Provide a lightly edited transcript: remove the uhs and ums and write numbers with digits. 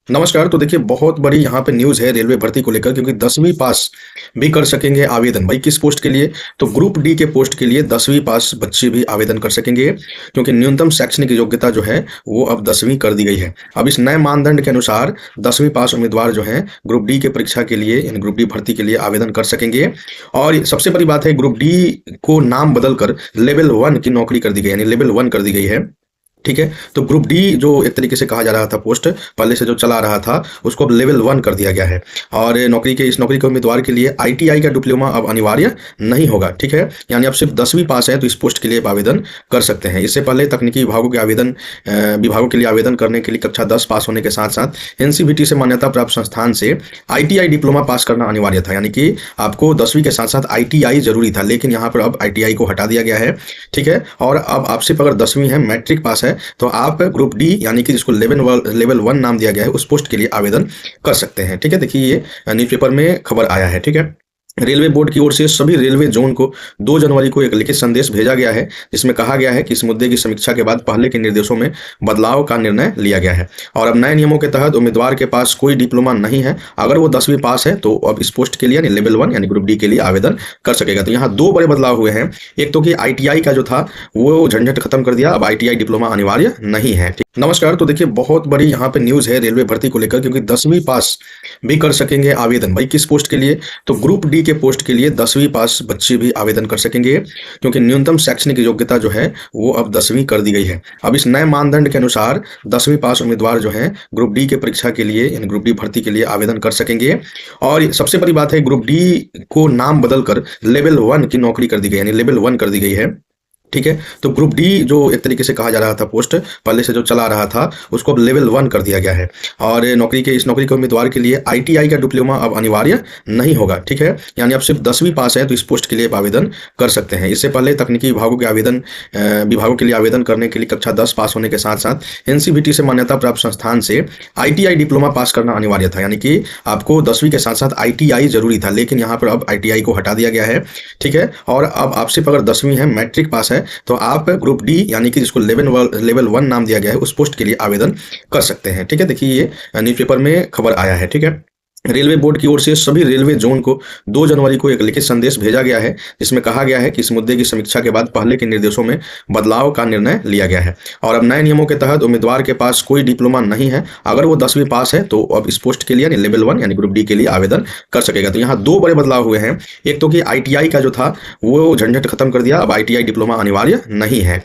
नमस्कार। तो देखिए बहुत बड़ी यहाँ पे न्यूज़ है रेलवे भर्ती को लेकर क्योंकि 10वीं पास भी कर सकेंगे आवेदन। भाई किस पोस्ट के लिए? तो ग्रुप डी के पोस्ट के लिए 10वीं पास बच्चे भी आवेदन कर सकेंगे क्योंकि न्यूनतम शैक्षणिक योग्यता जो है वो अब 10वीं कर दी गई है। अब इस नए मानदंड के अनुसार 10वीं पास उम्मीदवार जो हैं ग्रुप डी के परीक्षा के लिए यानी ग्रुप डी भर्ती के लिए आवेदन कर सकेंगे। और सबसे बड़ी बात है ग्रुप डी को नाम बदल कर लेवल 1 की नौकरी कर दी गई यानी लेवल 1 कर दी गई है। ठीक है? तो ग्रुप डी जो एक तरीके से कहा जा रहा था पोस्ट पहले से जो चला रहा था, उसको अब लेवल 1 कर दिया गया है। और इस नौकरी के उम्मीदवार के लिए आईटीआई का डिप्लोमा अब अनिवार्य नहीं होगा, ठीक है? यानी अब सिर्फ 10वीं पास है तो इस पोस्ट के लिए आप आवेदन कर सकते हैं। इससे पहले तकनीकी विभागों के लिए आवेदन करने के लिए कक्षा 10 पास होने के साथ-साथ एनसीवीटी से मान्यता प्राप्त संस्थान से आईटीआई डिप्लोमा पास करना अनिवार्य था। यानी कि आपको 10वीं के साथ-साथ आईटीआई ज़रूरी था, लेकिन यहाँ पर अब आईटीआई को हटा दिया गया है, ठीक है? और अब आप सिर्फ अगर 10वीं है, मैट्रिक पास है तो आप ग्रुप डी यानी कि जिसको लेवल 1 नाम दिया गया है उस पोस्ट के लिए आवेदन कर सकते हैं। ठीक है? देखिए ये न्यूज़पेपर में खबर आया है। ठीक है? रेलवे बोर्ड की ओर से सभी रेलवे जोन को 2 जनवरी को एक लिखित संदेश भेजा गया है, जिसमें कहा गया है कि इस मुद्दे की समीक्षा के बाद पहले के निर्देशों में बदलाव का निर्णय लिया गया है। और अब नए नियमों के तहत उम्मीदवार के पास कोई डिप्लोमा नहीं है, अगर वो 10वीं पास है तो अब इस पोस्ट के लिए यानी लेवल 1 यानी ग्रुप डी के लिए आवेदन कर सकेगा। तो यहाँ 2 बड़े बदलाव हुए हैं। एक तो कि आईटीआई का जो था वो झंझट खत्म कर दिया, अब आईटीआई डिप्लोमा अनिवार्य नहीं है। ठीक। नमस्कार। तो देखिए बहुत बड़ी यहाँ पे न्यूज़ है रेलवे भर्ती को लेकर क्योंकि 10वीं पास भी कर सकेंगे आवेदन। भाई किस पोस्ट के लिए? तो ग्रुप डी के पोस्ट के लिए 10वीं पास बच्चे भी आवेदन कर सकेंगे क्योंकि न्यूनतम शैक्षणिक योग्यता जो है वो अब 10वीं कर दी गई है। अब इस नए मानदंड के अनुसार 10वीं पास उम्मीदवार जो हैं ग्रुप डी के परीक्षा के लिए यानी ग्रुप डी भर्ती के लिए आवेदन कर सकेंगे। और सबसे बड़ी बात है ग्रुप डी को नाम बदल कर लेवल 1 की नौकरी कर दी गई यानी लेवल 1 कर दी गई है। ठीक है? तो ग्रुप डी जो एक तरीके से कहा जा रहा था पोस्ट पहले से जो चला रहा था, उसको अब लेवल 1 कर दिया गया है। और इस नौकरी के उम्मीदवार के लिए आईटीआई का डिप्लोमा अब अनिवार्य नहीं होगा, ठीक है? यानी अब सिर्फ 10वीं पास है तो इस पोस्ट के लिए आप आवेदन कर सकते हैं। इससे पहले तकनीकी विभागों के लिए आवेदन करने के लिए कक्षा 10 पास होने के साथ-साथ एनसीवीटी से मान्यता प्राप्त संस्थान से आईटीआई डिप्लोमा पास करना अनिवार्य था। यानी कि आपको 10वीं के साथ-साथ आईटीआई ज़रूरी था, लेकिन यहाँ पर अब आईटीआई को हटा दिया गया है, ठीक है? और अब आप सिर्फ अगर 10वीं है, मैट्रिक पास है तो आप ग्रुप डी यानी कि जिसको लेवल 1 नाम दिया गया है उस पोस्ट के लिए आवेदन कर सकते हैं। ठीक है? देखिए ये न्यूज़पेपर में खबर आया है। ठीक है? रेलवे बोर्ड की ओर से सभी रेलवे जोन को 2 जनवरी को एक लिखित संदेश भेजा गया है, जिसमें कहा गया है कि इस मुद्दे की समीक्षा के बाद पहले के निर्देशों में बदलाव का निर्णय लिया गया है। और अब नए नियमों के तहत उम्मीदवार के पास कोई डिप्लोमा नहीं है, अगर वो 10वीं पास है तो अब इस पोस्ट के लिए यानी लेवल 1 यानी ग्रुप डी के लिए आवेदन कर सकेगा। तो यहाँ 2 बड़े बदलाव हुए हैं। एक तो कि आईटीआई का जो था वो झंझट खत्म कर दिया, अब आईटीआई डिप्लोमा अनिवार्य नहीं है।